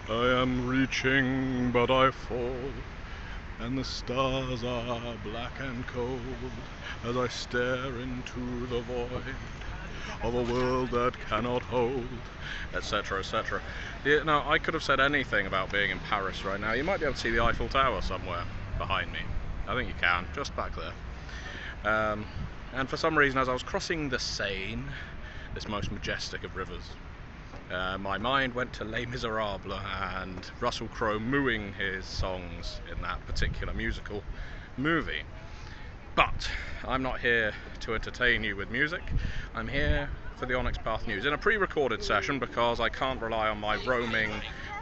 I am reaching, but I fall, and the stars are black and cold as I stare into the void of a world that cannot hold, etc., etc. Yeah, no, I could have said anything about being in Paris right now. You might be able to see the Eiffel Tower somewhere behind me. I think you can, just back there. And for some reason, as I was crossing the Seine, this most majestic of rivers, my mind went to Les Miserables and Russell Crowe mooing his songs in that particular musical movie. But I'm not here to entertain you with music. I'm here for the Onyx Path News in a pre-recorded session because I can't rely on my roaming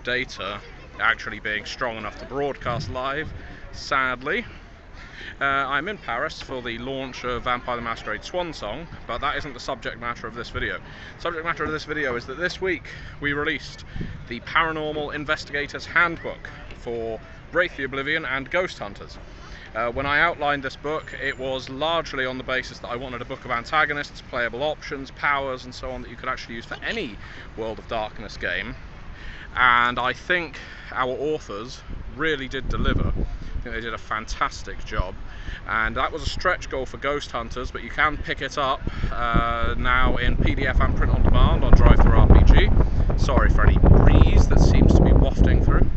data actually being strong enough to broadcast live, sadly. I'm in Paris for the launch of Vampire the Masquerade Swan Song, but that isn't the subject matter of this video. The subject matter of this video is that this week we released the Paranormal Investigator's Handbook for Wraith the Oblivion and Ghost Hunters. When I outlined this book, it was largely on the basis that I wanted a book of antagonists, playable options, powers and so on that you could actually use for any World of Darkness game. And I think our authors really did deliver. I think they did a fantastic job, and that was a stretch goal for Ghost Hunters, but you can pick it up now in PDF and print on demand on DriveThruRPG. Sorry for any breeze that seems to be wafting through.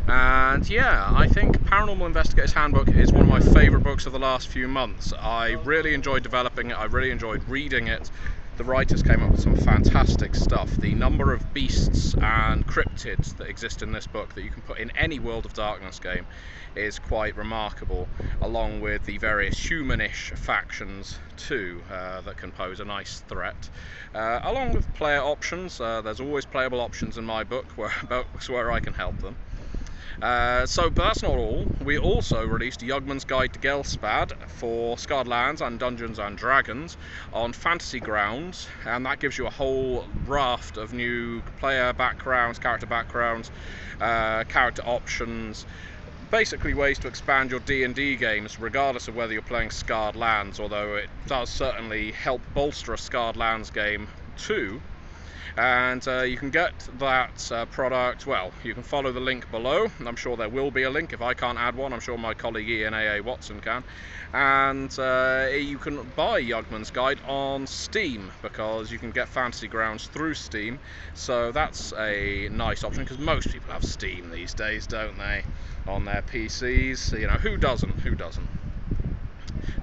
And yeah, I think Paranormal Investigator's Handbook is one of my favourite books of the last few months. I really enjoyed developing it, I really enjoyed reading it. The writers came up with some fantastic stuff. The number of beasts and cryptids that exist in this book that you can put in any World of Darkness game is quite remarkable, along with the various humanish factions too that can pose a nice threat. Along with player options, there's always playable options in my book where I can help them. But that's not all. We also released Yugman's Guide to Gelspad for Scarred Lands and Dungeons and Dragons on fantasy grounds, and that gives you a whole raft of new player backgrounds, character backgrounds, character options, basically ways to expand your D&D games regardless of whether you're playing Scarred Lands, although it does certainly help bolster a Scarred Lands game too. And you can get that product, well, you can follow the link below. I'm sure there will be a link. If I can't add one, I'm sure my colleague Ian A.A. Watson can. And you can buy Yugman's Guide on Steam, because you can get Fantasy Grounds through Steam. So that's a nice option, because most people have Steam these days, don't they, on their PCs. You know, who doesn't? Who doesn't?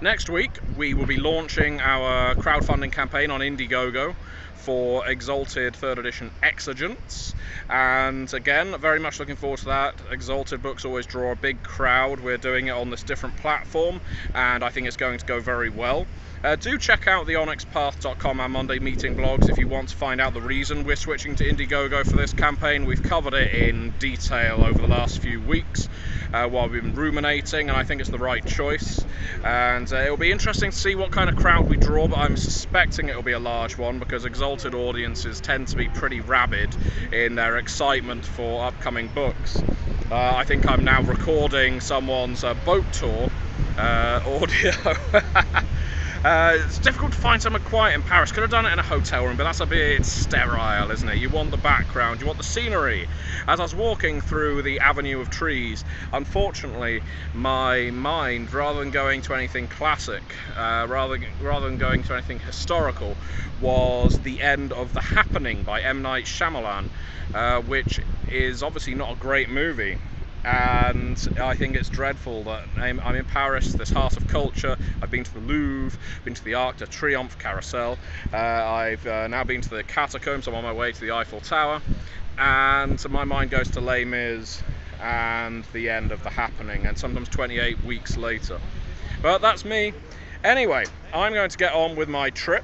Next week, we will be launching our crowdfunding campaign on Indiegogo for Exalted 3rd edition Exigents, and again, very much looking forward to that. Exalted books always draw a big crowd. We're doing it on this different platform, and I think it's going to go very well. Do check out the onyxpath.com and Monday Meeting blogs if you want to find out the reason we're switching to Indiegogo for this campaign. We've covered it in detail over the last few weeks while we've been ruminating, and I think it's the right choice. And it'll be interesting to see what kind of crowd we draw, but I'm suspecting it'll be a large one, because Exalted audiences tend to be pretty rabid in their excitement for upcoming books. I think I'm now recording someone's boat tour audio. It's difficult to find somewhere quiet in Paris. Could have done it in a hotel room, but that's a bit sterile, isn't it? You want the background, you want the scenery. As I was walking through the avenue of trees, unfortunately, my mind, rather than going to anything classic, rather than going to anything historical, was the end of The Happening by M. Night Shyamalan, which is obviously not a great movie. And I think it's dreadful that I'm in Paris, this heart of culture. I've been to the Louvre, been to the Arc de Triomphe Carousel, I've now been to the catacombs. I'm on my way to the Eiffel Tower, and my mind goes to Les Mis and the end of The Happening, and sometimes 28 weeks later. But that's me. Anyway, I'm going to get on with my trip,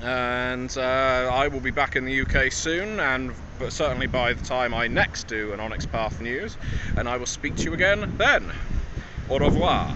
and I will be back in the UK soon, but certainly by the time I next do an Onyx Path News, and I will speak to you again then. Au revoir.